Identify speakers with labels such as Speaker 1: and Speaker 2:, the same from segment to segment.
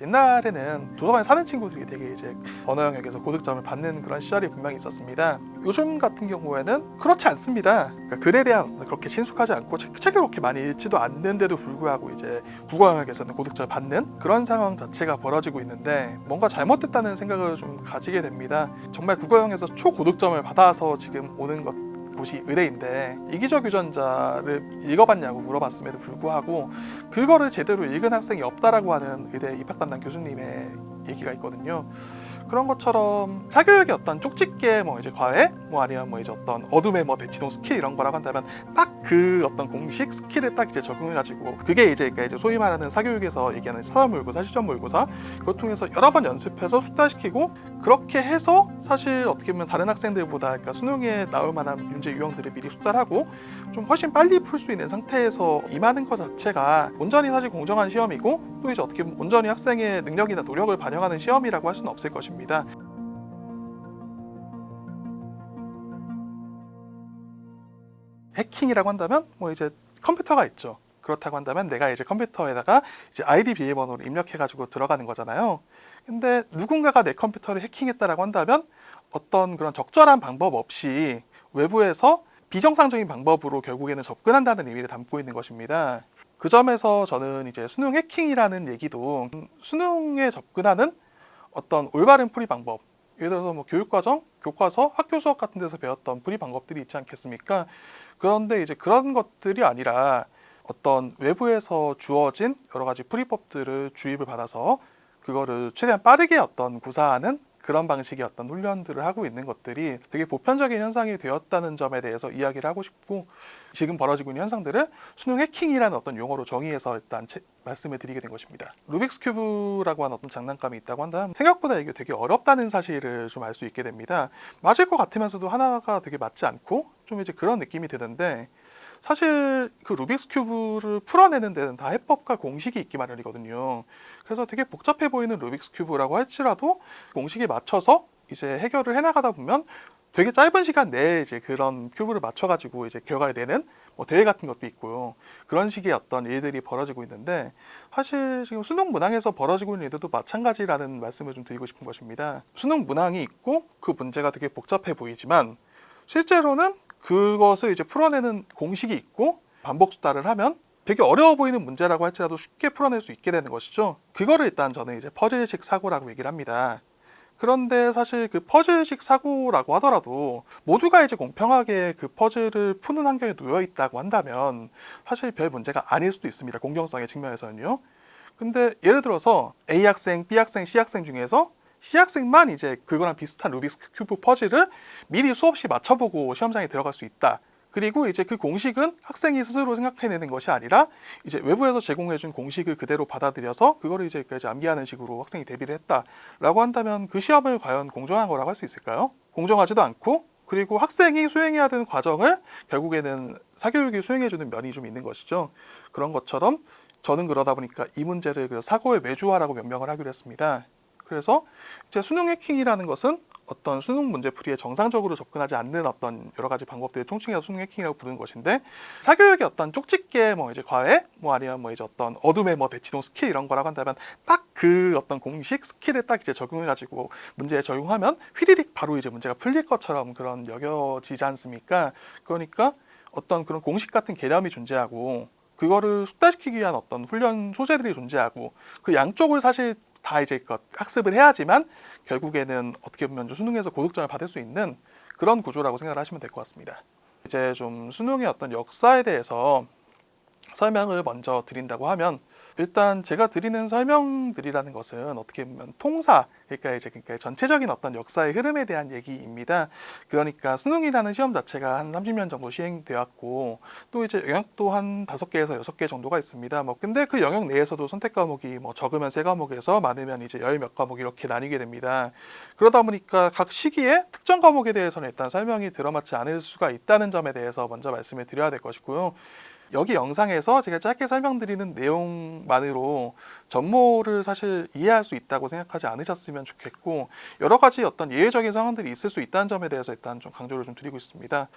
Speaker 1: 옛날에는 도서관에 사는 친구들이 되게 이제 언어 영역에서 고득점을 받는 그런 시절이 분명히 있었습니다. 요즘 같은 경우에는 그렇지 않습니다. 그러니까 글에 대한 그렇게 친숙하지 않고 책을 그렇게 많이 읽지도 않는데도 불구하고 이제 국어 영역에서는 고득점을 받는 그런 상황 자체가 벌어지고 있는데 뭔가 잘못됐다는 생각을 좀 가지게 됩니다. 정말 국어 영역에서 초고득점을 받아서 지금 오는 곳이 의대인데 이기적 유전자를 읽어봤냐고 물어봤음에도 불구하고 그거를 제대로 읽은 학생이 없다라고 하는 의대 입학 담당 교수님의 얘기가 있거든요. 그런 것처럼 사교육의 어떤 쪽집게 이제 과외 아니면 이제 어떤 어둠의 대치동 스킬 이런 거라고 한다면 딱 그 어떤 공식 스킬을 딱 이제 적용해가지고 그게 이제 소위 말하는 사교육에서 얘기하는 사전 모의고사, 시전 모의고사 그걸 통해서 여러 번 연습해서 숙달시키고 그렇게 해서 사실 어떻게 보면 다른 학생들보다 수능에 나올 만한 문제 유형들을 미리 숙달하고 좀 훨씬 빨리 풀 수 있는 상태에서 임하는 것 자체가 온전히 사실 공정한 시험이고 또 이제 어떻게 보면 온전히 학생의 능력이나 노력을 반영하는 시험이라고 할 수는 없을 것입니다. 해킹이라고 한다면 이제 컴퓨터가 있죠. 그렇다고 한다면 내가 이제 컴퓨터에다가 이제 아이디 비밀번호를 입력해가지고 들어가는 거잖아요. 근데 누군가가 내 컴퓨터를 해킹했다라고 한다면 어떤 그런 적절한 방법 없이 외부에서 비정상적인 방법으로 결국에는 접근한다는 의미를 담고 있는 것입니다. 그 점에서 저는 이제 수능 해킹이라는 얘기도 수능에 접근하는 어떤 올바른 풀이 방법, 예를 들어서 교육과정, 교과서, 학교 수업 같은 데서 배웠던 풀이 방법들이 있지 않겠습니까? 그런데 이제 그런 것들이 아니라 어떤 외부에서 주어진 여러 가지 풀이법들을 주입을 받아서 그거를 최대한 빠르게 어떤 구사하는 그런 방식의 어떤 훈련들을 하고 있는 것들이 되게 보편적인 현상이 되었다는 점에 대해서 이야기를 하고 싶고 지금 벌어지고 있는 현상들을 수능 해킹이라는 어떤 용어로 정의해서 일단 말씀을 드리게 된 것입니다. 루빅스 큐브라고 하는 어떤 장난감이 있다고 한다면 생각보다 이게 되게 어렵다는 사실을 좀 알 수 있게 됩니다. 맞을 것 같으면서도 하나가 되게 맞지 않고 좀 이제 그런 느낌이 드는데 사실 그 루빅스 큐브를 풀어내는 데는 다 해법과 공식이 있기 마련이거든요. 그래서 되게 복잡해 보이는 루빅스 큐브라고 할지라도 공식에 맞춰서 이제 해결을 해나가다 보면 되게 짧은 시간 내에 이제 그런 큐브를 맞춰가지고 이제 결과를 내는 대회 같은 것도 있고요. 그런 식의 어떤 일들이 벌어지고 있는데 사실 지금 수능 문항에서 벌어지고 있는 일들도 마찬가지라는 말씀을 좀 드리고 싶은 것입니다. 수능 문항이 있고 그 문제가 되게 복잡해 보이지만 실제로는 그것을 이제 풀어내는 공식이 있고 반복 수달을 하면 되게 어려워 보이는 문제라고 할지라도 쉽게 풀어낼 수 있게 되는 것이죠. 그거를 일단 저는 이제 퍼즐식 사고라고 얘기를 합니다. 그런데 사실 그 퍼즐식 사고라고 하더라도 모두가 이제 공평하게 그 퍼즐을 푸는 환경에 놓여 있다고 한다면 사실 별 문제가 아닐 수도 있습니다. 공정성의 측면에서는요. 근데 예를 들어서 A 학생, B 학생, C 학생 중에서 C 학생만 이제 그거랑 비슷한 루빅스 큐브 퍼즐을 미리 수없이 맞춰보고 시험장에 들어갈 수 있다. 그리고 이제 그 공식은 학생이 스스로 생각해내는 것이 아니라 이제 외부에서 제공해준 공식을 그대로 받아들여서 그거를 이제 암기하는 식으로 학생이 대비를 했다라고 한다면 그 시험을 과연 공정한 거라고 할 수 있을까요? 공정하지도 않고 그리고 학생이 수행해야 되는 과정을 결국에는 사교육이 수행해주는 면이 좀 있는 것이죠. 그런 것처럼 저는 그러다 보니까 이 문제를 사고의 외주화라고 명명을 하기로 했습니다. 그래서 이제 수능 해킹이라는 것은 어떤 수능 문제풀이에 정상적으로 접근하지 않는 어떤 여러 가지 방법들을 총칭해서 수능 해킹이라고 부르는 것인데 사교육의 어떤 쪽집게 이제 과외 아니면 이제 어떤 어둠의 대치동 스킬 이런 거라고 한다면 딱 그 어떤 공식 스킬을 딱 이제 적용해가지고 문제에 적용하면 휘리릭 바로 이제 문제가 풀릴 것처럼 그런 여겨지지 않습니까? 그러니까 어떤 그런 공식 같은 개념이 존재하고 그거를 숙달시키기 위한 어떤 훈련 소재들이 존재하고 그 양쪽을 사실 다 이제 학습을 해야지만 결국에는 어떻게 보면 수능에서 고득점을 받을 수 있는 그런 구조라고 생각을 하시면 될 것 같습니다. 이제 좀 수능의 어떤 역사에 대해서 설명을 먼저 드린다고 하면 일단 제가 드리는 설명들이라는 것은 어떻게 보면 통사, 그러니까 전체적인 어떤 역사의 흐름에 대한 얘기입니다. 그러니까 수능이라는 시험 자체가 한 30년 정도 시행되었고 또 이제 영역도 한 5개에서 6개 정도가 있습니다. 근데 그 영역 내에서도 선택 과목이 적으면 3과목에서 많으면 이제 10몇 과목 이렇게 나뉘게 됩니다. 그러다 보니까 각 시기에 특정 과목에 대해서는 일단 설명이 들어맞지 않을 수가 있다는 점에 대해서 먼저 말씀을 드려야 될 것이고요. 여기 영상에서 제가 짧게 설명드리는 내용만으로 전모를 사실 이해할 수 있다고 생각하지 않으셨으면 좋겠고, 여러 가지 어떤 예외적인 상황들이 있을 수 있다는 점에 대해서 일단 좀 강조를 좀 드리고 있습니다.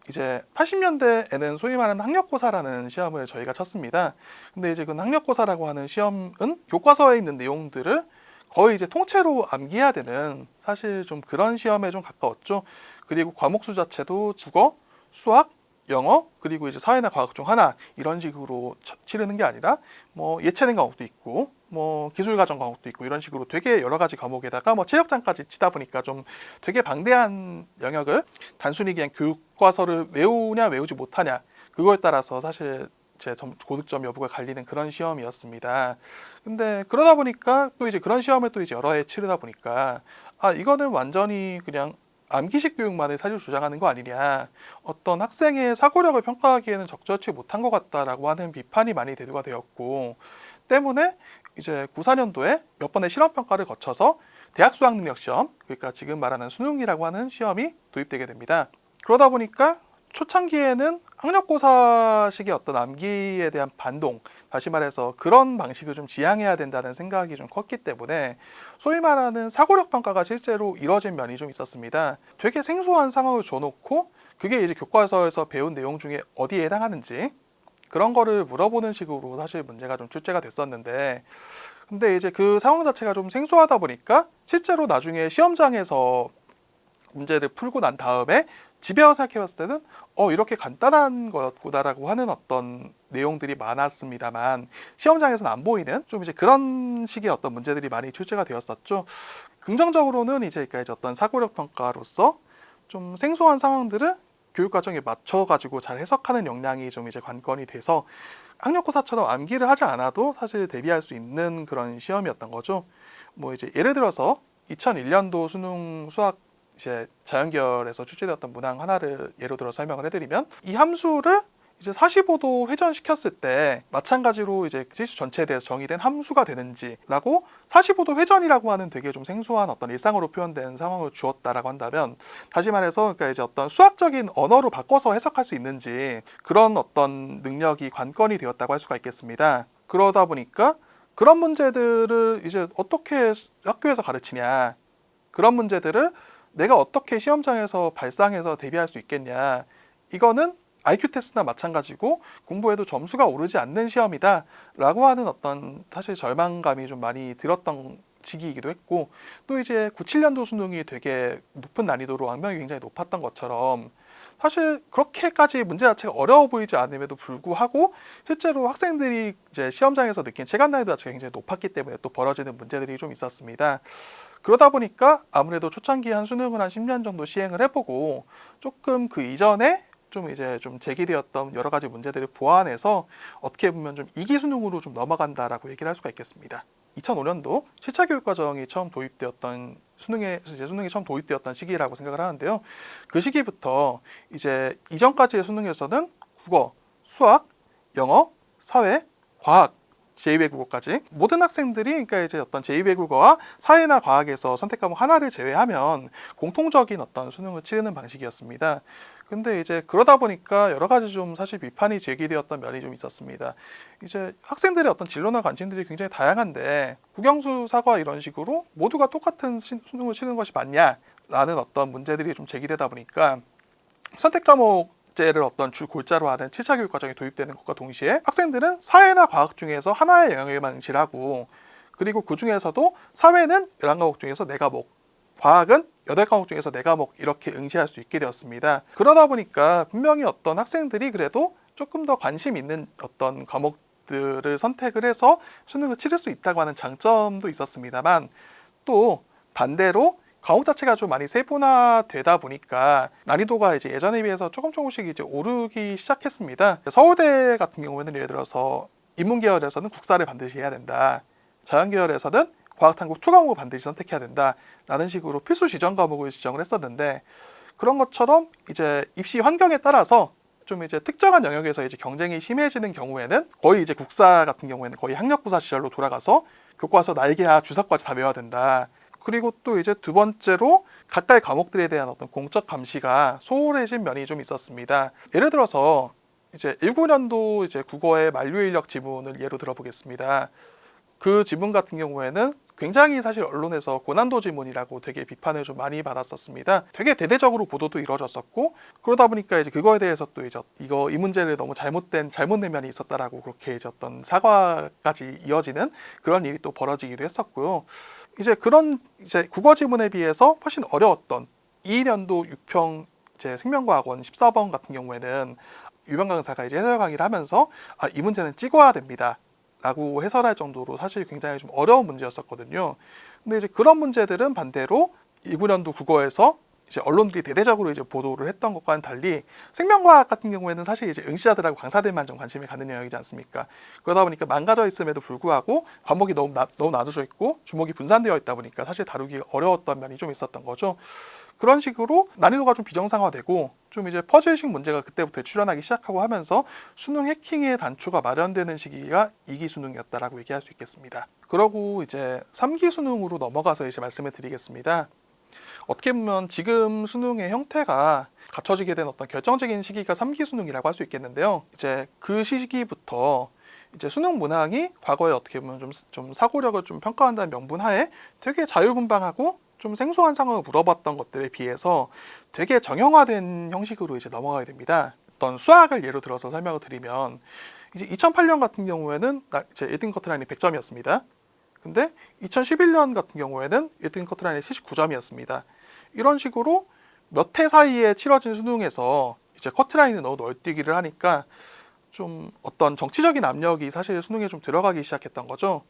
Speaker 1: 이제 80년대에는 소위 말하는 학력고사라는 시험을 저희가 쳤습니다. 근데 이제 그 학력고사라고 하는 시험은 교과서에 있는 내용들을 거의 이제 통째로 암기해야 되는, 사실 좀 그런 시험에 좀 가까웠죠. 그리고 과목 수 자체도 국어, 수학, 영어, 그리고 이제 사회나 과학 중 하나, 이런 식으로 치르는 게 아니라 뭐 예체능 과목도 있고 뭐 기술과정 과목도 있고, 이런 식으로 되게 여러 가지 과목에다가 뭐 체력장까지 치다 보니까 좀 되게 방대한 영역을 단순히 그냥 교과서를 외우냐 외우지 못하냐, 그거에 따라서 사실 제 고득점 여부가 갈리는 그런 시험이었습니다. 근데 그러다 보니까 또 이제 그런 시험을 또 이제 여러 해 치르다 보니까, 아, 이거는 완전히 그냥 암기식 교육만을 사실 주장하는 거 아니냐, 어떤 학생의 사고력을 평가하기에는 적절치 못한 것 같다라고 하는 비판이 많이 대두가 되었고, 때문에 이제 94년도에 몇 번의 실험 평가를 거쳐서 대학 수학 능력 시험, 그러니까 지금 말하는 수능이라고 하는 시험이 도입되게 됩니다. 그러다 보니까 초창기에는 학력고사식의 어떤 암기에 대한 반동, 다시 말해서 그런 방식을 좀 지향해야 된다는 생각이 좀 컸기 때문에 소위 말하는 사고력 평가가 실제로 이뤄진 면이 좀 있었습니다. 되게 생소한 상황을 줘놓고 그게 이제 교과서에서 배운 내용 중에 어디에 해당하는지 그런 거를 물어보는 식으로 사실 문제가 좀 출제가 됐었는데, 근데 이제 그 상황 자체가 좀 생소하다 보니까 실제로 나중에 시험장에서 문제를 풀고 난 다음에 집에 와서 생각해봤을 때는 이렇게 간단한 거였구나라고 하는 어떤 내용들이 많았습니다만, 시험장에서는 안 보이는 좀 이제 그런 식의 어떤 문제들이 많이 출제가 되었었죠. 긍정적으로는 이제 어떤 사고력 평가로서 좀 생소한 상황들을 교육 과정에 맞춰 가지고 잘 해석하는 역량이 좀 이제 관건이 돼서 학력고사처럼 암기를 하지 않아도 사실 대비할 수 있는 그런 시험이었던 거죠. 뭐 이제 예를 들어서 2001년도 수능 수학 이제 자연계열에서 출제되었던 문항 하나를 예로 들어 설명을 해드리면, 이 함수를 이제 45도 회전시켰을 때 마찬가지로 이제 실수 전체에 대해서 정의된 함수가 되는지라고, 45도 회전이라고 하는 되게 좀 생소한 어떤 일상으로 표현된 상황을 주었다라고 한다면, 다시 말해서 그러니까 이제 어떤 수학적인 언어로 바꿔서 해석할 수 있는지, 그런 어떤 능력이 관건이 되었다고 할 수가 있겠습니다. 그러다 보니까 그런 문제들을 이제 어떻게 학교에서 가르치냐, 그런 문제들을 내가 어떻게 시험장에서 발상해서 대비할 수 있겠냐, 이거는 IQ 테스트나 마찬가지고 공부해도 점수가 오르지 않는 시험이다 라고 하는 어떤 사실 절망감이 좀 많이 들었던 시기이기도 했고, 또 이제 97년도 수능이 되게 높은 난이도로 악명이 굉장히 높았던 것처럼, 사실 그렇게까지 문제 자체가 어려워 보이지 않음에도 불구하고 실제로 학생들이 이제 시험장에서 느낀 체감 난이도 자체가 굉장히 높았기 때문에 또 벌어지는 문제들이 좀 있었습니다. 그러다 보니까 아무래도 초창기 한 수능을 한 10년 정도 시행을 해보고, 조금 그 이전에 좀 이제 좀 제기되었던 여러 가지 문제들을 보완해서 어떻게 보면 좀 이기 수능으로 좀 넘어간다라고 얘기를 할 수가 있겠습니다. 2005년도 7차 교육 과정이 처음 도입되었던 수능이 처음 도입되었던 시기라고 생각을 하는데요. 그 시기부터 이제 이전까지의 수능에서는 국어, 수학, 영어, 사회, 과학, 제2외국어까지 모든 학생들이, 그러니까 이제 어떤 제2외국어와 사회나 과학에서 선택 과목 하나를 제외하면 공통적인 어떤 수능을 치르는 방식이었습니다. 근데 이제 그러다 보니까 여러 가지 좀 사실 비판이 제기되었던 면이 좀 있었습니다. 이제 학생들의 어떤 진로나 관심들이 굉장히 다양한데 국영수, 사과 이런 식으로 모두가 똑같은 수능을 치르는 것이 맞냐라는 어떤 문제들이 좀 제기되다 보니까, 선택 과목제를 어떤 주 골자로 하는 7차 교육 과정이 도입되는 것과 동시에 학생들은 사회나 과학 중에서 하나의 영역에만 응시하고, 그리고 그 중에서도 사회는 11과목 중에서 4과목, 과학은 8과목 중에서 4과목 이렇게 응시할 수 있게 되었습니다. 그러다 보니까 분명히 어떤 학생들이 그래도 조금 더 관심 있는 어떤 과목들을 선택을 해서 수능을 치를 수 있다고 하는 장점도 있었습니다만, 또 반대로 과목 자체가 좀 많이 세분화되다 보니까 난이도가 이제 예전에 비해서 조금씩 이제 오르기 시작했습니다. 서울대 같은 경우에는 예를 들어서 인문계열에서는 국사를 반드시 해야 된다, 자연계열에서는 과학탐구 2과목을 반드시 선택해야 된다 라는 식으로 필수 지정 과목을 지정을 했었는데, 그런 것처럼 이제 입시 환경에 따라서 좀 이제 특정한 영역에서 이제 경쟁이 심해지는 경우에는 거의 이제 국사 같은 경우에는 거의 학력고사 시절로 돌아가서 교과서 날개와 주석까지 다 외워야 된다. 그리고 또 이제 두 번째로 각각의 과목들에 대한 어떤 공적 감시가 소홀해진 면이 좀 있었습니다. 예를 들어서 이제 19년도 이제 국어의 만료 인력 지문을 예로 들어보겠습니다. 그 지문 같은 경우에는 굉장히 사실 언론에서 고난도 지문이라고 되게 비판을 좀 많이 받았었습니다. 되게 대대적으로 보도도 이루어졌었고, 그러다 보니까 이제 그거에 대해서 또 이제 이 문제를 너무 잘못 내면이 있었다라고 그렇게 이제 어떤 사과까지 이어지는 그런 일이 또 벌어지기도 했었고요. 이제 그런 이제 국어 지문에 비해서 훨씬 어려웠던 22년도 6평 이제 생명과학원 14번 같은 경우에는 유명 강사가 이제 해설 강의를 하면서 이 문제는 찍어야 됩니다 라고 해설할 정도로 사실 굉장히 좀 어려운 문제였었거든요. 근데 이제 그런 문제들은 반대로 19년도 국어에서 이제 언론들이 대대적으로 이제 보도를 했던 것과는 달리 생명과학 같은 경우에는 사실 이제 응시자들하고 강사들만 좀 관심이 가는 영역이지 않습니까? 그러다 보니까 망가져 있음에도 불구하고 과목이 너무 나눠져 있고 주목이 분산되어 있다 보니까 사실 다루기 어려웠던 면이 좀 있었던 거죠. 그런 식으로 난이도가 좀 비정상화되고 좀 이제 퍼즐식 문제가 그때부터 출현하기 시작하고 하면서 수능 해킹의 단초가 마련되는 시기가 2기 수능이었다라고 얘기할 수 있겠습니다. 그러고 이제 3기 수능으로 넘어가서 이제 말씀을 드리겠습니다. 어떻게 보면 지금 수능의 형태가 갖춰지게 된 어떤 결정적인 시기가 3기 수능이라고 할 수 있겠는데요. 이제 그 시기부터 이제 수능 문항이 과거에 어떻게 보면 좀 사고력을 좀 평가한다는 명분하에 되게 자유분방하고 좀 생소한 상황을 물어봤던 것들에 비해서 되게 정형화된 형식으로 이제 넘어가게 됩니다. 어떤 수학을 예로 들어서 설명을 드리면 이제 2008년 같은 경우에는 이제 1등 커트라인이 100점이었습니다. 근데 2011년 같은 경우에는 1등 커트라인이 79점이었습니다. 이런 식으로 몇 해 사이에 치러진 수능에서 이제 커트라인을 너무 널뛰기를 하니까 좀 어떤 정치적인 압력이 사실 수능에 좀 들어가기 시작했던 거죠.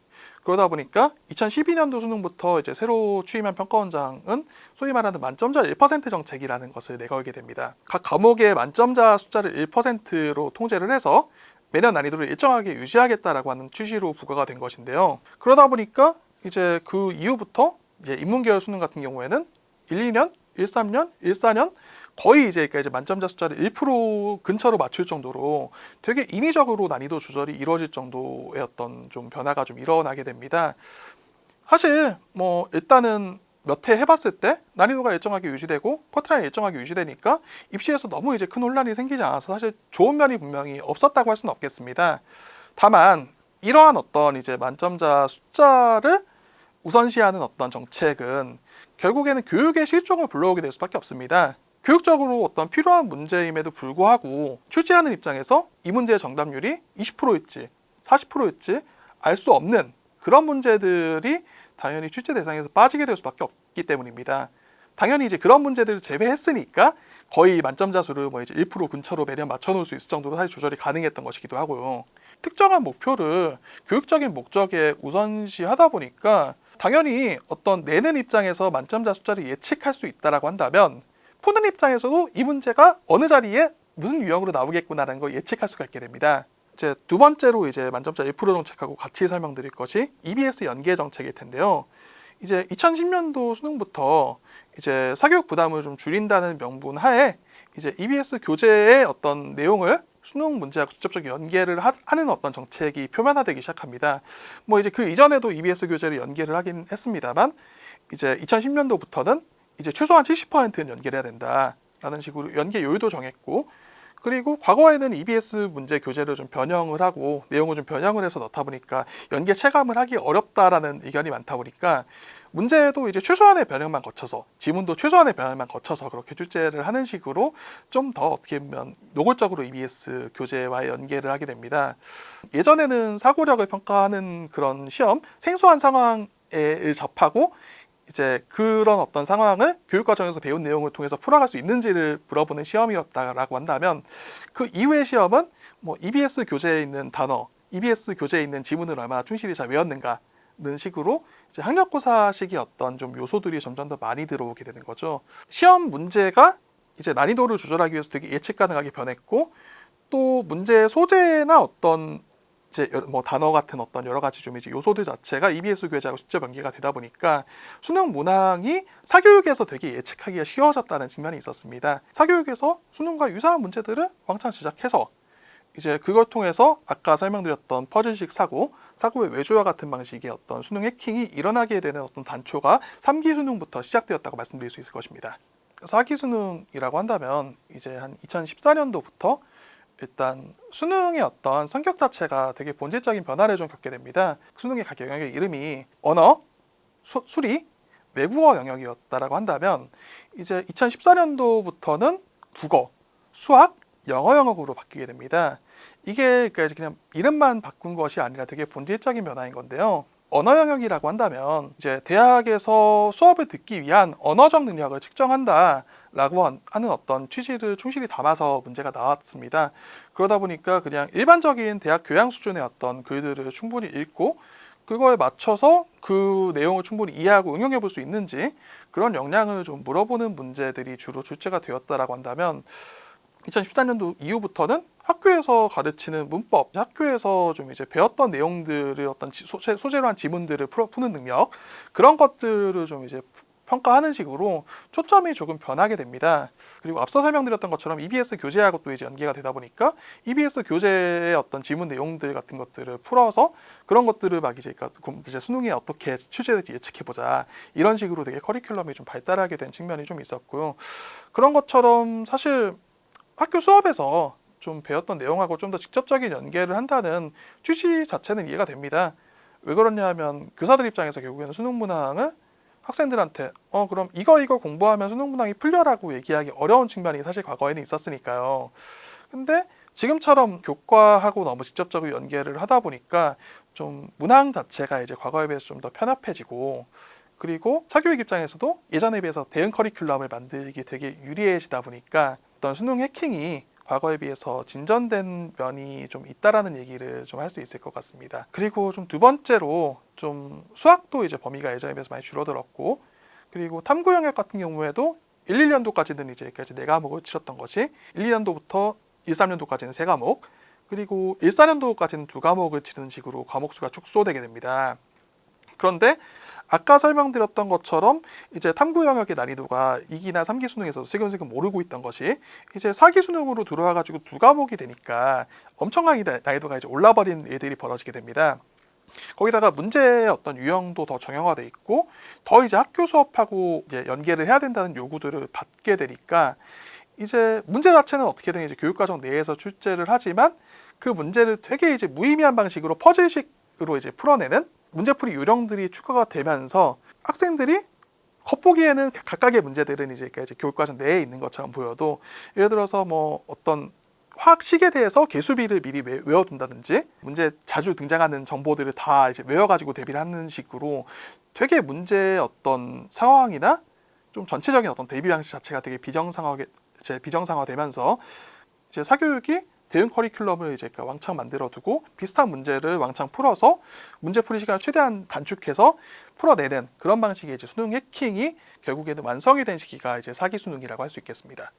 Speaker 1: 그러다 보니까 2012년도 수능부터 이제 새로 취임한 평가원장은 소위 말하는 만점자 1% 정책이라는 것을 내걸게 됩니다. 각 과목의 만점자 숫자를 1%로 통제를 해서 매년 난이도를 일정하게 유지하겠다라고 하는 취지로 부과가 된 것인데요. 그러다 보니까 이제 그 이후부터 이제 인문계열 수능 같은 경우에는 12년, 13년, 14년 거의 이제 만점자 숫자를 1% 근처로 맞출 정도로 되게 인위적으로 난이도 조절이 이루어질 정도의 어떤 좀 변화가 좀 일어나게 됩니다. 사실 뭐 일단은 몇 해 해봤을 때 난이도가 일정하게 유지되고 커트라인이 일정하게 유지되니까 입시에서 너무 이제 큰 혼란이 생기지 않아서 사실 좋은 면이 분명히 없었다고 할 수는 없겠습니다. 다만 이러한 어떤 이제 만점자 숫자를 우선시하는 어떤 정책은 결국에는 교육의 실종을 불러오게 될 수밖에 없습니다. 교육적으로 어떤 필요한 문제임에도 불구하고 출제하는 입장에서 이 문제의 정답률이 20%일지 40%일지 알 수 없는 그런 문제들이 당연히 출제 대상에서 빠지게 될 수밖에 없기 때문입니다. 당연히 이제 그런 문제들을 제외했으니까 거의 만점자 수를 뭐 이제 1% 근처로 매년 맞춰놓을 수 있을 정도로 사실 조절이 가능했던 것이기도 하고요. 특정한 목표를 교육적인 목적에 우선시하다 보니까 당연히 어떤 내는 입장에서 만점자 숫자를 예측할 수 있다라고 한다면 푸는 입장에서도 이 문제가 어느 자리에 무슨 유형으로 나오겠구나라는 걸 예측할 수가 있게 됩니다. 이제 두 번째로 이제 만점자 1% 정책하고 같이 설명드릴 것이 EBS 연계 정책일 텐데요. 이제 2010년도 수능부터 이제 사교육 부담을 좀 줄인다는 명분 하에 이제 EBS 교재의 어떤 내용을 수능 문제하고 직접적 연계를 하는 어떤 정책이 표면화되기 시작합니다. 뭐 이제 그 이전에도 EBS 교재를 연계를 하긴 했습니다만 이제 2010년도부터는 이제 최소한 70%는 연계를 해야 된다라는 식으로 연계 요일도 정했고, 그리고 과거에는 EBS 문제 교재를 좀 변형을 하고 내용을 좀 변형을 해서 넣다 보니까 연계 체감을 하기 어렵다라는 의견이 많다 보니까 문제도 이제 최소한의 변형만 거쳐서 지문도 최소한의 변형만 거쳐서 그렇게 출제를 하는 식으로 좀 더 어떻게 보면 노골적으로 EBS 교재와 연계를 하게 됩니다. 예전에는 사고력을 평가하는 그런 시험, 생소한 상황을 접하고 이제 그런 어떤 상황을 교육과정에서 배운 내용을 통해서 풀어갈 수 있는지를 물어보는 시험이었다라고 한다면 그 이후의 시험은 뭐 EBS 교재에 있는 단어, EBS 교재에 있는 지문을 얼마나 충실히 잘 외웠는가는 식으로 이제 학력고사식의 어떤 좀 요소들이 점점 더 많이 들어오게 되는 거죠. 시험 문제가 이제 난이도를 조절하기 위해서 되게 예측 가능하게 변했고 또 문제 소재나 어떤 이제 뭐 단어 같은 어떤 여러 가지 좀 이제 요소들 자체가 EBS 교재하고 직접 연계가 되다 보니까 수능 문항이 사교육에서 되게 예측하기가 쉬워졌다는 측면이 있었습니다. 사교육에서 수능과 유사한 문제들을 왕창 시작해서 이제 그걸 통해서 아까 설명드렸던 퍼즐식 사고의 외주와 같은 방식의 어떤 수능 해킹이 일어나게 되는 어떤 단초가 3기 수능부터 시작되었다고 말씀드릴 수 있을 것입니다. 4기 수능이라고 한다면 이제 한 2014년도부터 일단 수능의 어떤 성격 자체가 되게 본질적인 변화를 좀 겪게 됩니다. 수능의 각 영역의 이름이 언어, 수리, 외국어 영역이었다라고 한다면 이제 2014년도부터는 국어, 수학, 영어 영역으로 바뀌게 됩니다. 이게 그러니까 이제 그냥 이름만 바꾼 것이 아니라 되게 본질적인 변화인 건데요. 언어 영역이라고 한다면 이제 대학에서 수업을 듣기 위한 언어적 능력을 측정한다라고 하는 어떤 취지를 충실히 담아서 문제가 나왔습니다. 그러다 보니까 그냥 일반적인 대학 교양 수준의 어떤 글들을 충분히 읽고 그거에 맞춰서 그 내용을 충분히 이해하고 응용해 볼 수 있는지 그런 역량을 좀 물어보는 문제들이 주로 출제가 되었다라고 한다면 2014년도 이후부터는 학교에서 가르치는 문법, 학교에서 좀 이제 배웠던 내용들을 어떤 소재로 한 지문들을 푸는 능력 그런 것들을 좀 이제 평가하는 식으로 초점이 조금 변하게 됩니다. 그리고 앞서 설명드렸던 것처럼 EBS 교재하고 또 이제 연계가 되다 보니까 EBS 교재의 어떤 지문 내용들 같은 것들을 풀어서 그런 것들을 막 이제 수능에 어떻게 출제될지 예측해보자 이런 식으로 되게 커리큘럼이 좀 발달하게 된 측면이 좀 있었고요. 그런 것처럼 사실 학교 수업에서 좀 배웠던 내용하고 좀 더 직접적인 연계를 한다는 취지 자체는 이해가 됩니다. 왜 그러냐 하면 교사들 입장에서 결국에는 수능 문항을 학생들한테 그럼 이거 공부하면 수능 문항이 풀려라고 얘기하기 어려운 측면이 사실 과거에는 있었으니까요. 근데 지금처럼 교과하고 너무 직접적으로 연계를 하다 보니까 좀 문항 자체가 이제 과거에 비해서 좀 더 편합해지고 그리고 사교육 입장에서도 예전에 비해서 대응 커리큘럼을 만들기 되게 유리해지다 보니까 어떤 수능 해킹이 과거에 비해서 진전된 면이 좀 있다라는 얘기를 좀 할 수 있을 것 같습니다. 그리고 좀 두 번째로 좀 수학도 이제 범위가 예전에 비해서 많이 줄어들었고 그리고 탐구 영역 같은 경우에도 1, 2년도까지는 이제 4과목을 치렀던 것이 1, 2년도부터 1, 3년도까지는 3과목 그리고 1, 4년도까지는 2과목을 치르는 식으로 과목 수가 축소되게 됩니다. 그런데 아까 설명드렸던 것처럼 이제 탐구 영역의 난이도가 2기나 3기 수능에서 슬금슬금 오르고 있던 것이 이제 4기 수능으로 들어와가지고 2과목이 되니까 엄청나게 난이도가 이제 올라버린 일들이 벌어지게 됩니다. 거기다가 문제의 어떤 유형도 더 정형화돼 있고 더 이제 학교 수업하고 이제 연계를 해야 된다는 요구들을 받게 되니까 이제 문제 자체는 어떻게든 이제 교육과정 내에서 출제를 하지만 그 문제를 되게 이제 무의미한 방식으로 퍼즐식으로 이제 풀어내는 문제풀이 요령들이 추가가 되면서 학생들이 겉보기에는 각각의 문제들은 이제 교육과정 내에 있는 것처럼 보여도 예를 들어서 뭐 어떤 화학식에 대해서 개수비를 미리 외워둔다든지 문제 자주 등장하는 정보들을 다 이제 외워가지고 대비를 하는 식으로 되게 문제의 어떤 상황이나 좀 전체적인 어떤 대비 방식 자체가 되게 비정상화되면서 이제 사교육이 대응 커리큘럼을 이제 왕창 만들어두고 비슷한 문제를 왕창 풀어서 문제풀이 시간을 최대한 단축해서 풀어내는 그런 방식의 이제 수능 해킹이 결국에는 완성이 된 시기가 이제 4기 수능이라고 할 수 있겠습니다.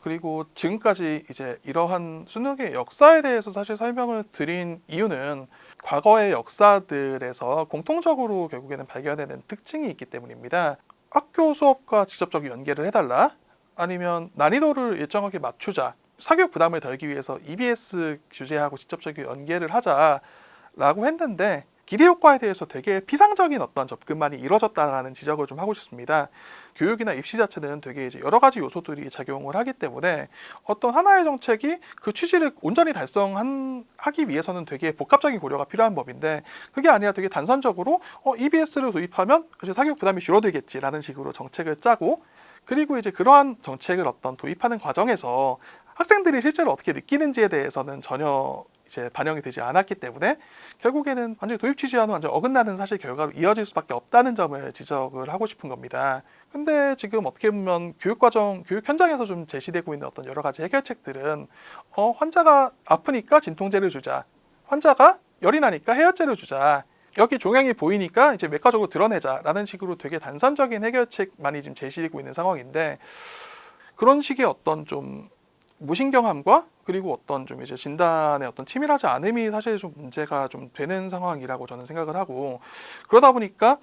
Speaker 1: 그리고 지금까지 이제 이러한 수능의 역사에 대해서 사실 설명을 드린 이유는 과거의 역사들에서 공통적으로 결국에는 발견되는 특징이 있기 때문입니다. 학교 수업과 직접적인 연계를 해달라 아니면 난이도를 일정하게 맞추자 사교육 부담을 덜기 위해서 EBS 규제하고 직접적인 연계를 하자라고 했는데 기대 효과에 대해서 되게 피상적인 어떤 접근만이 이루어졌다라는 지적을 좀 하고 싶습니다. 교육이나 입시 자체는 되게 이제 여러 가지 요소들이 작용을 하기 때문에 어떤 하나의 정책이 그 취지를 온전히 달성하기 위해서는 되게 복합적인 고려가 필요한 법인데 그게 아니라 되게 단선적으로 EBS를 도입하면 이제 사교육 부담이 줄어들겠지라는 식으로 정책을 짜고 그리고 이제 그러한 정책을 어떤 도입하는 과정에서 학생들이 실제로 어떻게 느끼는지에 대해서는 전혀 이제 반영이 되지 않았기 때문에 결국에는 완전히 도입 취지와는 완전 어긋나는 사실 결과로 이어질 수밖에 없다는 점을 지적을 하고 싶은 겁니다. 근데 지금 어떻게 보면 교육 현장에서 좀 제시되고 있는 어떤 여러 가지 해결책들은 환자가 아프니까 진통제를 주자, 환자가 열이 나니까 해열제를 주자, 여기 종양이 보이니까 이제 외과적으로 드러내자라는 식으로 되게 단선적인 해결책만이 지금 제시되고 있는 상황인데 그런 식의 어떤 좀 무신경함과 그리고 어떤 좀 이제 진단의 어떤 치밀하지 않음이 사실 좀 문제가 좀 되는 상황이라고 저는 생각을 하고 그러다 보니까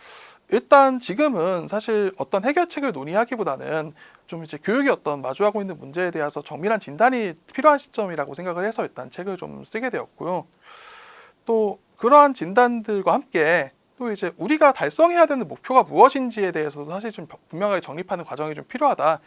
Speaker 1: 일단 지금은 사실 어떤 해결책을 논의하기보다는 좀 이제 교육이 어떤 마주하고 있는 문제에 대해서 정밀한 진단이 필요한 시점이라고 생각을 해서 일단 책을 좀 쓰게 되었고요. 또 그러한 진단들과 함께 또 이제 우리가 달성해야 되는 목표가 무엇인지에 대해서도 사실 좀 분명하게 정립하는 과정이 좀 필요하다.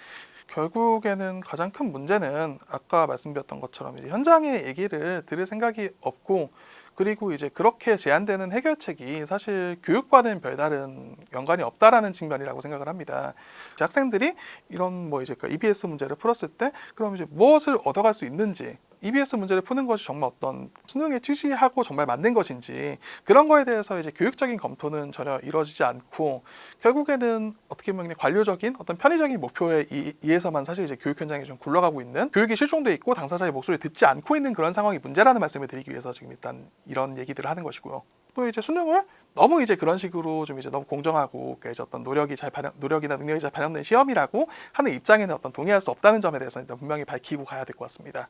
Speaker 1: 결국에는 가장 큰 문제는 아까 말씀드렸던 것처럼 이제 현장의 얘기를 들을 생각이 없고, 그리고 이제 그렇게 제안되는 해결책이 사실 교육과는 별다른 연관이 없다라는 측면이라고 생각을 합니다. 이제 학생들이 이런 뭐 이제 EBS 문제를 풀었을 때 그럼 이제 무엇을 얻어갈 수 있는지, EBS 문제를 푸는 것이 정말 어떤 수능에 취지하고 정말 맞는 것인지, 그런 거에 대해서 이제 교육적인 검토는 전혀 이루어지지 않고, 결국에는 어떻게 보면 관료적인 어떤 편의적인 목표에 의해서만 사실 이제 교육 현장이 좀 굴러가고 있는, 교육이 실종돼 있고 당사자의 목소리를 듣지 않고 있는 그런 상황이 문제라는 말씀을 드리기 위해서 지금 일단 이런 얘기들을 하는 것이고요. 또 이제 수능을 너무 이제 그런 식으로 좀 이제 너무 공정하고 이제 어떤 노력이나 능력이 잘 반영된 시험이라고 하는 입장에는 어떤 동의할 수 없다는 점에 대해서 일단 분명히 밝히고 가야 될 것 같습니다.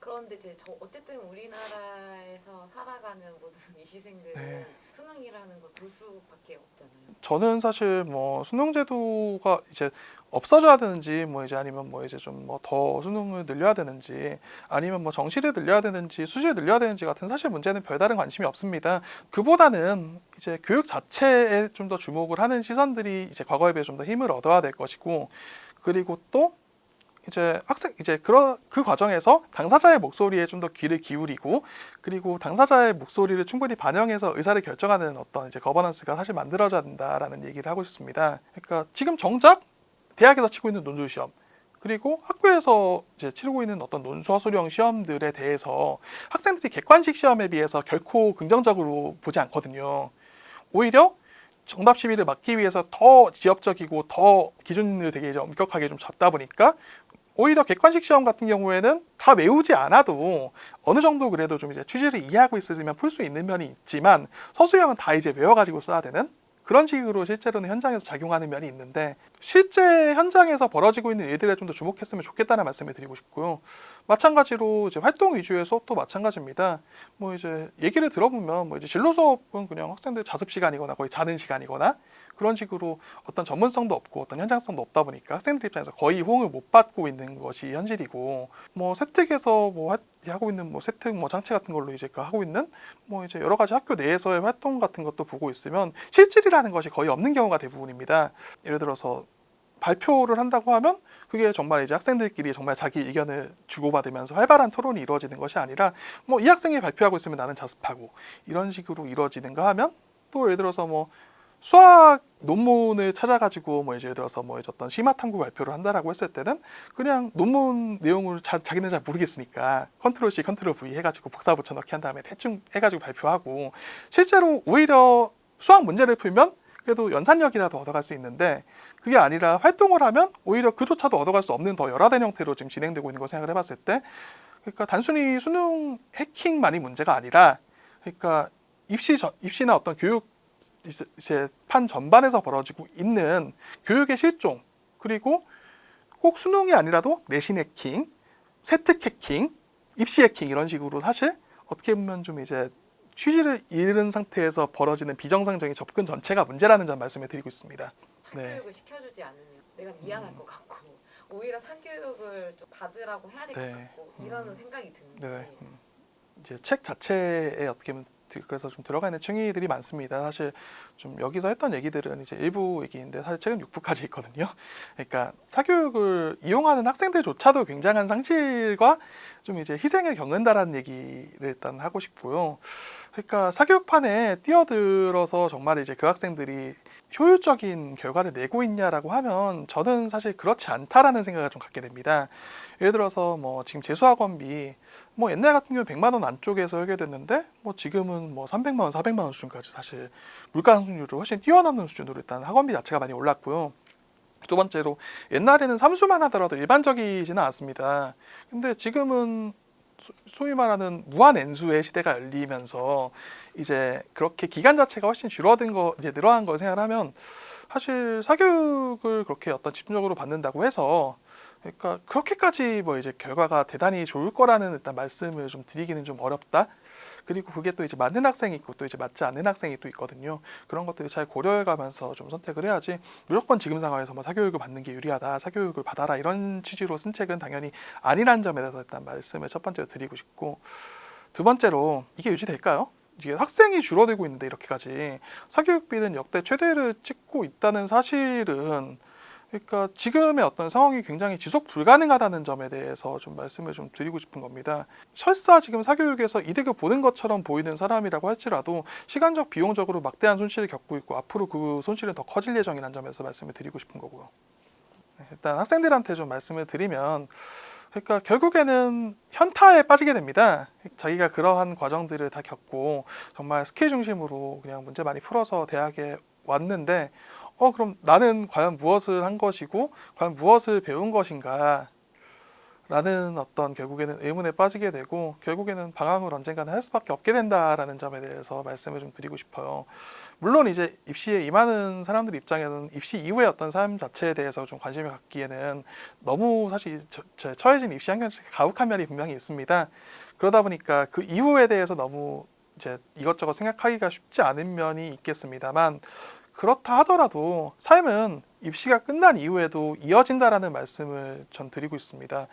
Speaker 2: 그런데 이제 어쨌든 우리나라에서 살아가는 모든 이시생들은
Speaker 1: 네.
Speaker 2: 수능이라는 걸 볼 수밖에 없잖아요.
Speaker 1: 저는 사실 뭐 수능 제도가 이제 없어져야 되는지, 뭐 이제 아니면 뭐 이제 좀 뭐 더 수능을 늘려야 되는지, 아니면 뭐 정시를 늘려야 되는지 수시를 늘려야 되는지 같은 사실 문제는 별다른 관심이 없습니다. 그보다는 이제 교육 자체에 좀 더 주목을 하는 시선들이 이제 과거에 비해 좀 더 힘을 얻어야 될 것이고, 그리고 또 이제 그 과정에서 당사자의 목소리에 좀 더 귀를 기울이고, 그리고 당사자의 목소리를 충분히 반영해서 의사를 결정하는 어떤 이제 거버넌스가 사실 만들어져야 된다라는 얘기를 하고 싶습니다. 그러니까 지금 정작 대학에서 치고 있는 논술 시험, 그리고 학교에서 이제 치르고 있는 어떤 논술형 시험들에 대해서 학생들이 객관식 시험에 비해서 결코 긍정적으로 보지 않거든요. 오히려 정답 시비를 막기 위해서 더 지엽적이고 더 기준을 되게 이제 엄격하게 좀 잡다 보니까, 오히려 객관식 시험 같은 경우에는 다 외우지 않아도 어느 정도 그래도 좀 이제 취지를 이해하고 있으면 풀 수 있는 면이 있지만, 서술형은 다 이제 외워가지고 써야 되는 그런 식으로 실제로는 현장에서 작용하는 면이 있는데, 실제 현장에서 벌어지고 있는 일들에 좀 더 주목했으면 좋겠다는 말씀을 드리고 싶고요. 마찬가지로 이제 활동 위주의 수업도 마찬가지입니다. 뭐 이제 얘기를 들어보면 뭐 이제 진로 수업은 그냥 학생들 자습 시간이거나 거의 자는 시간이거나 그런 식으로 어떤 전문성도 없고 어떤 현장성도 없다 보니까 학생들 입장에서 거의 호응을 못 받고 있는 것이 현실이고, 뭐 세특에서 뭐 하고 있는 뭐 세특 뭐 장치 같은 걸로 이제 하고 있는 뭐 이제 여러 가지 학교 내에서의 활동 같은 것도 보고 있으면 실질이라는 것이 거의 없는 경우가 대부분입니다. 예를 들어서 발표를 한다고 하면 그게 정말 이제 학생들끼리 정말 자기 의견을 주고받으면서 활발한 토론이 이루어지는 것이 아니라, 뭐 이 학생이 발표하고 있으면 나는 자습하고 이런 식으로 이루어지는가 하면, 또 예를 들어서 뭐 수학 논문을 찾아가지고 뭐 이제 예를 들어서 뭐 이제 어떤 심화 탐구 발표를 한다라고 했을 때는 그냥 논문 내용을 자기는 잘 모르겠으니까 컨트롤 C 컨트롤 V 해가지고 복사 붙여넣기 한 다음에 대충 해가지고 발표하고, 실제로 오히려 수학 문제를 풀면 그래도 연산력이라도 얻어갈 수 있는데, 그게 아니라 활동을 하면 오히려 그조차도 얻어갈 수 없는 더 열화된 형태로 지금 진행되고 있는 걸 생각을 해봤을 때, 그러니까 단순히 수능 해킹만이 문제가 아니라, 그러니까 입시나 어떤 교육 이제 판 전반에서 벌어지고 있는 교육의 실종, 그리고 꼭 수능이 아니라도 내신 해킹, 세특 해킹, 입시 해킹 이런 식으로 사실 어떻게 보면 좀 이제 취지를 잃은 상태에서 벌어지는 비정상적인 접근 전체가 문제라는 점 말씀을 드리고 있습니다.
Speaker 2: 사교육을 시켜주지 않으면 내가 미안할 것 같고, 오히려 사교육을 좀 받으라고 해야 될 것 같고, 이런 생각이 드는데.
Speaker 1: 이제 책 자체에 어떻게 보면 그래서 좀 들어가 있는 층위들이 많습니다. 사실 좀 여기서 했던 얘기들은 이제 일부 얘기인데 사실 책은 6부까지 있거든요. 그러니까 사교육을 이용하는 학생들조차도 굉장한 상실과 좀 이제 희생을 겪는다라는 얘기를 일단 하고 싶고요. 그러니까 사교육판에 뛰어들어서 정말 이제 그 학생들이 효율적인 결과를 내고 있냐라고 하면 저는 사실 그렇지 않다라는 생각을 좀 갖게 됩니다. 예를 들어서 뭐 지금 재수학원비 뭐 옛날 같은 경우는 100만 원 안쪽에서 해결됐는데, 뭐 지금은 뭐 300만 원, 400만 원 수준까지 사실 물가 상승률을 훨씬 뛰어넘는 수준으로 일단 학원비 자체가 많이 올랐고요. 두 번째로 옛날에는 삼수만 하더라도 일반적이지는 않았습니다. 근데 지금은 소위 말하는 무한 N수의 시대가 열리면서 이제 그렇게 기간 자체가 훨씬 줄어든 거, 이제 늘어난 걸 생각하면 사실 사교육을 그렇게 어떤 집중적으로 받는다고 해서, 그러니까 그렇게까지 뭐 이제 결과가 대단히 좋을 거라는 일단 말씀을 좀 드리기는 좀 어렵다. 그리고 그게 또 이제 맞는 학생이 있고 또 이제 맞지 않는 학생이 또 있거든요. 그런 것들을 잘 고려해가면서 좀 선택을 해야지, 무조건 지금 상황에서 뭐 사교육을 받는 게 유리하다, 사교육을 받아라 이런 취지로 쓴 책은 당연히 아니라는 점에 대해서 일단 말씀을 첫 번째로 드리고 싶고, 두 번째로 이게 유지될까요? 이게 학생이 줄어들고 있는데 이렇게까지 사교육비는 역대 최대를 찍고 있다는 사실은, 그러니까 지금의 어떤 상황이 굉장히 지속 불가능하다는 점에 대해서 좀 말씀을 좀 드리고 싶은 겁니다. 설사 지금 사교육에서 이득을 보는 것처럼 보이는 사람이라고 할지라도 시간적 비용적으로 막대한 손실을 겪고 있고 앞으로 그 손실은 더 커질 예정이라는 점에서 말씀을 드리고 싶은 거고요. 네, 일단 학생들한테 좀 말씀을 드리면, 그러니까 결국에는 현타에 빠지게 됩니다. 자기가 그러한 과정들을 다 겪고 정말 스킬 중심으로 그냥 문제 많이 풀어서 대학에 왔는데, 그럼 나는 과연 무엇을 한 것이고 과연 무엇을 배운 것인가 라는 어떤 결국에는 의문에 빠지게 되고, 결국에는 방황을 언젠가는 할 수밖에 없게 된다라는 점에 대해서 말씀을 좀 드리고 싶어요. 물론 이제 입시에 임하는 사람들 입장에는 입시 이후의 어떤 삶 자체에 대해서 좀 관심을 갖기에는 너무 사실 처해진 입시 환경 자체가 가혹한 면이 분명히 있습니다. 그러다 보니까 그 이후에 대해서 너무 이제 이것저것 생각하기가 쉽지 않은 면이 있겠습니다만, 그렇다 하더라도 삶은 입시가 끝난 이후에도 이어진다라는 말씀을 전 드리고 있습니다.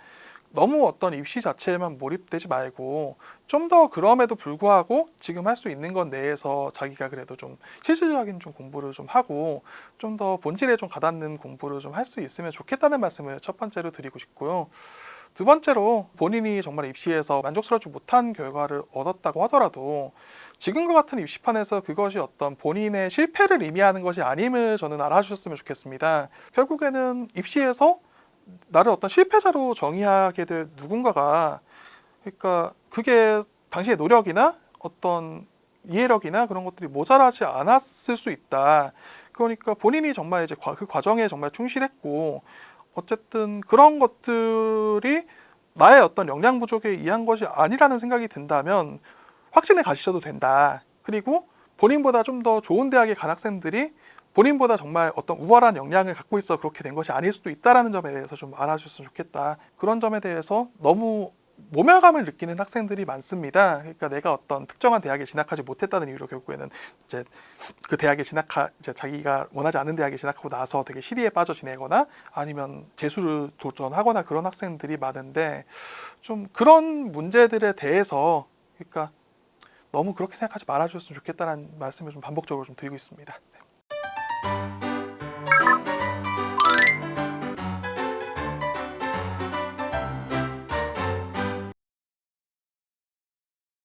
Speaker 1: 너무 어떤 입시 자체에만 몰입되지 말고 좀 더 그럼에도 불구하고 지금 할 수 있는 것 내에서 자기가 그래도 좀 실질적인 좀 공부를 좀 하고 좀 더 본질에 좀 가닿는 공부를 좀 할 수 있으면 좋겠다는 말씀을 첫 번째로 드리고 싶고요. 두 번째로, 본인이 정말 입시에서 만족스럽지 못한 결과를 얻었다고 하더라도 지금과 같은 입시판에서 그것이 어떤 본인의 실패를 의미하는 것이 아님을 저는 알아주셨으면 좋겠습니다. 결국에는 입시에서 나를 어떤 실패자로 정의하게 될 누군가가, 그러니까 그게 당신의 노력이나 어떤 이해력이나 그런 것들이 모자라지 않았을 수 있다. 그러니까 본인이 정말 이제 그 과정에 정말 충실했고, 어쨌든 그런 것들이 나의 어떤 역량 부족에 의한 것이 아니라는 생각이 든다면 확신을 가지셔도 된다. 그리고 본인보다 좀 더 좋은 대학에 간 학생들이 본인보다 정말 어떤 우월한 역량을 갖고 있어 그렇게 된 것이 아닐 수도 있다라는 점에 대해서 좀 알아주셨으면 좋겠다. 그런 점에 대해서 너무 모멸감을 느끼는 학생들이 많습니다. 그러니까 내가 어떤 특정한 대학에 진학하지 못했다는 이유로 결국에는 이제 그 대학에 이제 자기가 원하지 않는 대학에 진학하고 나서 되게 시리에 빠져 지내거나 아니면 재수를 도전하거나 그런 학생들이 많은데, 좀 그런 문제들에 대해서 그러니까 너무 그렇게 생각하지 말아주셨으면 좋겠다는 말씀을 좀 반복적으로 좀 드리고 있습니다.